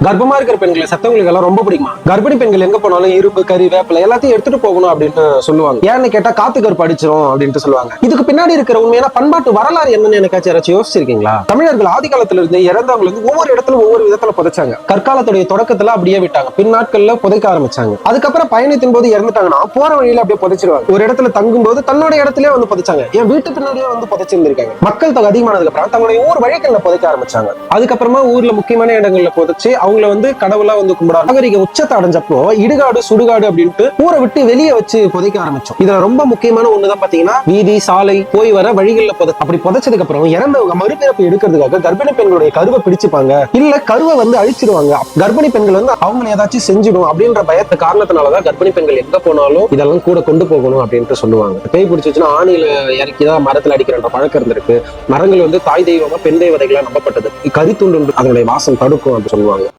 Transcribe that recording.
கர்ப்பமா இருக்கிற பெண்களை செத்தவங்களுக்கு எல்லாம் ரொம்ப பிடிக்குமா? கர்ப்பிணி பெண்கள் எங்க போனாலும் இரும்பு, கறி, வேப்பிலை எல்லாத்தையும் எடுத்துட்டு போகணும் அப்படின்னு சொல்லுவாங்க. ஏன்னு கேட்டா காத்து கருப்பு அடிச்சிரும் அப்படின்ட்டு சொல்லுவாங்க. இதுக்கு பின்னாடி இருக்கிற உண்மையான பண்பாட்டு வரலாறு என்னன்னு எனக்காச்சும் யாராச்சும் யோசிச்சிருக்கீங்களா? தமிழர்கள் ஆதி காலத்துல இருந்து இறந்தவங்க வந்து ஒவ்வொரு இடத்துல ஒவ்வொரு விதத்துல புதைச்சாங்க. கற்காலத்துடைய தொடக்கத்துல அப்படியே விட்டாங்க, பின் நாட்கள்ல புதைக்க ஆரம்பிச்சாங்க. அதுக்கப்புறம் பயணத்தின் போது இறந்துட்டாங்கன்னா போற வழியில அப்படியே புதைச்சிருவாங்க. ஒரு இடத்துல தங்கும் போது தன்னோட இடத்துலயே வந்து புதைச்சாங்க. என் வீட்டு பின்னாடியே வந்து புதைச்சிருந்திருக்காங்க. மக்கள் தொகை அதிகமானதுக்கு அப்புறம் தங்களுடைய ஊர் வழிகள்ல புதைக்க ஆரம்பிச்சாங்க. அதுக்கப்புறமா ஊர்ல முக்கியமான இடங்கள்ல புதைச்சு அவங்கள வந்து கடவுளா வந்து கும்பிடாங்க. நாகரிக உச்சத்தை அடைஞ்சப்போ இடுகாடு சுடுகாடு அப்படின்ட்டு ஊரை விட்டு வெளியே வச்சு புதைக்க ஆரம்பிச்சோம். இதுல ரொம்ப முக்கியமான ஒண்ணுதான் பாத்தீங்கன்னா வீதி, சாலை, போய் வர வழிகள்ல அப்படி புதைச்சதுக்கு அப்புறம் இறந்தவங்க மறுபிறப்பு எடுக்கிறதுக்காக கர்ப்பிணி பெண்களுடைய கருவை பிடிச்சுப்பாங்க, இல்ல கருவை வந்து அழிச்சிடுவாங்க. கர்ப்பிணி பெண்கள் வந்து அவங்களை ஏதாச்சும் செஞ்சிடும் அப்படின்ற பயத்த காரணத்தினாலதான் கர்ப்பிணி பெண்கள் எங்க போனாலும் இதெல்லாம் கூட கொண்டு போகணும் அப்படின்ட்டு சொல்லுவாங்க. பேய் பிடிச்சிச்சுன்னா ஆணியில இறக்கிதான் மரத்துல அடிக்கிற பழக்கம் இருந்திருக்கு. மரங்கள் வந்து தாய் தெய்வமா பெண் தெய்வதைகளா நம்பப்பட்டது. கரித்துண்டு அதனுடைய வாசம் தடுக்கும் அப்படின்னு சொல்லுவாங்க.